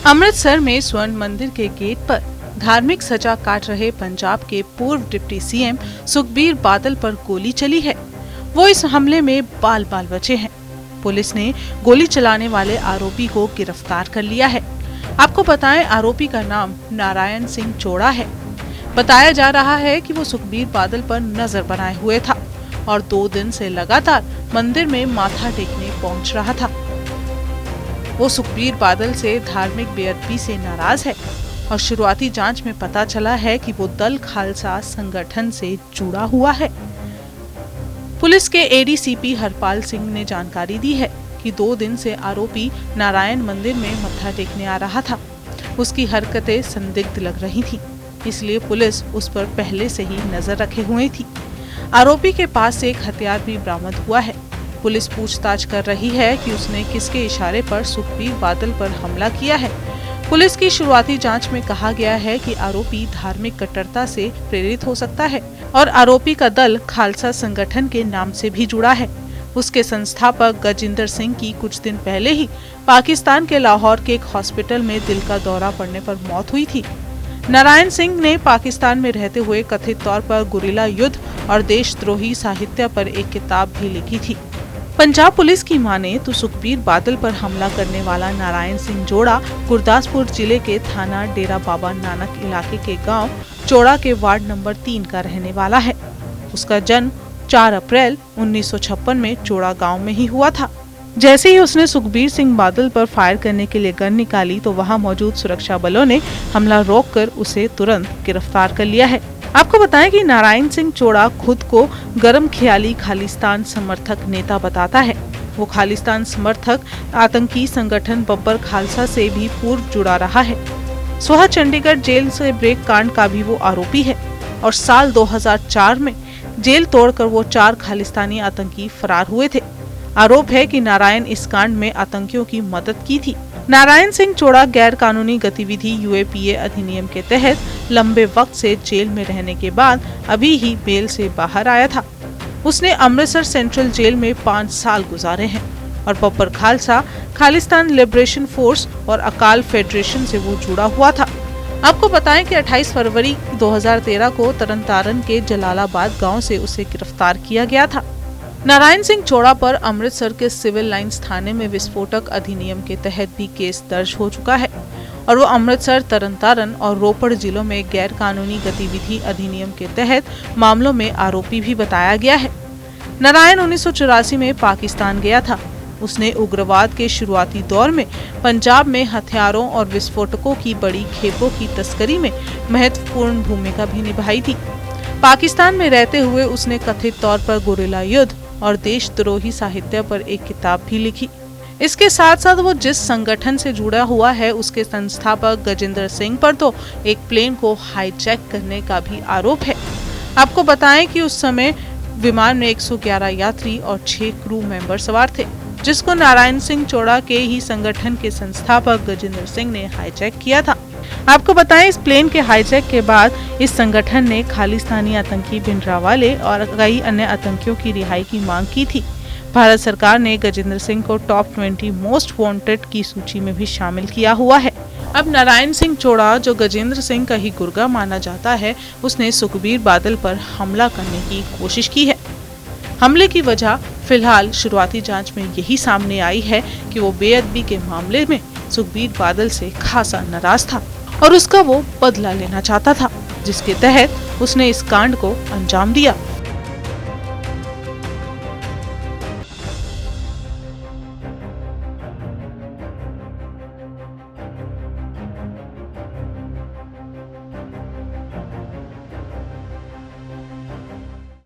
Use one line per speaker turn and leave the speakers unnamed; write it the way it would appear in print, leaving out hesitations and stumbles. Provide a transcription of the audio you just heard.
अमृतसर में स्वर्ण मंदिर के गेट पर धार्मिक सजा काट रहे पंजाब के पूर्व डिप्टी सीएम सुखबीर बादल पर गोली चली है। वो इस हमले में बाल बाल बचे हैं। पुलिस ने गोली चलाने वाले आरोपी को गिरफ्तार कर लिया है। आपको बताएं, आरोपी का नाम नारायण सिंह चोड़ा है। बताया जा रहा है कि वो सुखबीर बादल पर नजर बनाए हुए था और 2 दिन से लगातार मंदिर में माथा टेकने पहुंच रहा था। वो सुखबीर बादल से धार्मिक बेअदबी से नाराज है और शुरुआती जांच में पता चला है कि वो दल खालसा संगठन से जुड़ा हुआ है। पुलिस के एडीसीपी हरपाल सिंह ने जानकारी दी है कि 2 दिन से आरोपी नारायण मंदिर में मत्था टेकने आ रहा था। उसकी हरकतें संदिग्ध लग रही थी, इसलिए पुलिस उस पर पहले से ही नजर रखे हुए थी। आरोपी के पास से एक हथियार भी बरामद हुआ है। पुलिस पूछताछ कर रही है कि उसने किसके इशारे पर सुखबीर बादल पर हमला किया है। पुलिस की शुरुआती जांच में कहा गया है कि आरोपी धार्मिक कट्टरता से प्रेरित हो सकता है और आरोपी का दल खालसा संगठन के नाम से भी जुड़ा है। उसके संस्थापक गजेंद्र सिंह की कुछ दिन पहले ही पाकिस्तान के लाहौर के एक हॉस्पिटल में दिल का दौरा पड़ने पर मौत हुई थी। नारायण सिंह ने पाकिस्तान में रहते हुए कथित तौर पर गुरिल्ला युद्ध और देशद्रोही साहित्य पर एक किताब भी लिखी थी। पंजाब पुलिस की माने तो सुखबीर बादल पर हमला करने वाला नारायण सिंह जोड़ा गुरदासपुर जिले के थाना डेरा बाबा नानक इलाके के गांव चोड़ा के वार्ड नंबर 3 का रहने वाला है। उसका जन्म 4 अप्रैल 1956 में चोड़ा गांव में ही हुआ था। जैसे ही उसने सुखबीर सिंह बादल पर फायर करने के लिए गन निकाली तो वहां मौजूद सुरक्षा बलों ने हमला रोककर उसे तुरंत गिरफ्तार कर लिया है। आपको बताएं कि नारायण सिंह चोड़ा खुद को गरम ख्याली खालिस्तान समर्थक नेता बताता है। वो खालिस्तान समर्थक आतंकी संगठन बब्बर खालसा से भी पूर्व जुड़ा रहा है। स्वयं चंडीगढ़ जेल से ब्रेक कांड का भी वो आरोपी है और साल 2004 में जेल तोड़कर वो 4 खालिस्तानी आतंकी फरार हुए थे। आरोप है कि नारायण इस कांड में आतंकियों की मदद की थी। नारायण सिंह चोड़ा गैर कानूनी गतिविधि यूएपीए अधिनियम के तहत लंबे वक्त से जेल में रहने के बाद अभी ही बेल से बाहर आया था। उसने अमृतसर सेंट्रल जेल में 5 साल गुजारे हैं और बब्बर खालसा, खालिस्तान लिबरेशन फोर्स और अकाल फेडरेशन से वो जुड़ा हुआ था। आपको बताएं कि 28 फरवरी 2013 को तरनतारन के जलालाबाद गांव से उसे गिरफ्तार किया गया था। नारायण सिंह चोड़ा पर अमृतसर के सिविल लाइंस थाने में विस्फोटक अधिनियम के तहत भी केस दर्ज हो चुका है और वो अमृतसर, तरनतारन और रोपड़ जिलों में गैर कानूनी गतिविधि अधिनियम के तहत मामलों में आरोपी भी बताया गया है। नारायण 1984 में पाकिस्तान गया था। उसने उग्रवाद के शुरुआती दौर में पंजाब में हथियारों और विस्फोटकों की बड़ी खेपों की तस्करी में महत्वपूर्ण भूमिका भी निभाई थी। पाकिस्तान में रहते हुए उसने कथित तौर पर गुरिल्ला युद्ध और देशद्रोही साहित्य पर एक किताब भी लिखी। इसके साथ साथ वो जिस संगठन से जुड़ा हुआ है उसके संस्थापक गजेंद्र सिंह पर तो एक प्लेन को हाईजैक करने का भी आरोप है। आपको बताएं कि उस समय विमान में 111 यात्री और 6 क्रू मेंबर सवार थे, जिसको नारायण सिंह चोड़ा के ही संगठन के संस्थापक गजेंद्र सिंह ने हाईजैक किया था। आपको बताएं, इस प्लेन के हाईजैक के बाद इस संगठन ने खालिस्तानी आतंकी भिंडरावाले और कई अन्य आतंकियों की रिहाई की मांग की थी। भारत सरकार ने गजेंद्र सिंह को टॉप 20 मोस्ट वांटेड की सूची में भी शामिल किया हुआ है। अब नारायण सिंह चोड़ा, जो गजेंद्र सिंह का ही गुर्गा माना जाता है, उसने सुखबीर बादल पर हमला करने की कोशिश की है। हमले की वजह फिलहाल शुरुआती जांच में यही सामने आई है कि वो बेअदबी के मामले में सुखबीर बादल से खासा नाराज था और उसका वो बदला लेना चाहता था, जिसके तहत उसने इस कांड को अंजाम दिया।